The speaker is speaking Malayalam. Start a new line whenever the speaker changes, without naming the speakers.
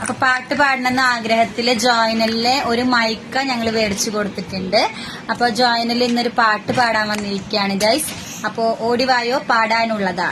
അപ്പൊ പാട്ട് പാടണമെന്ന ആഗ്രഹത്തില് ജോയിനലിലെ ഒരു മൈക്ക ഞങ്ങൾ മേടിച്ചു കൊടുത്തിട്ടുണ്ട്. അപ്പൊ ജോയിനലിൽ ഇന്നൊരു പാട്ട് പാടാൻ വന്നിരിക്കുകയാണ് ഗൈസ്. അപ്പൊ ഓടിവായോ പാടാനുള്ളതാ.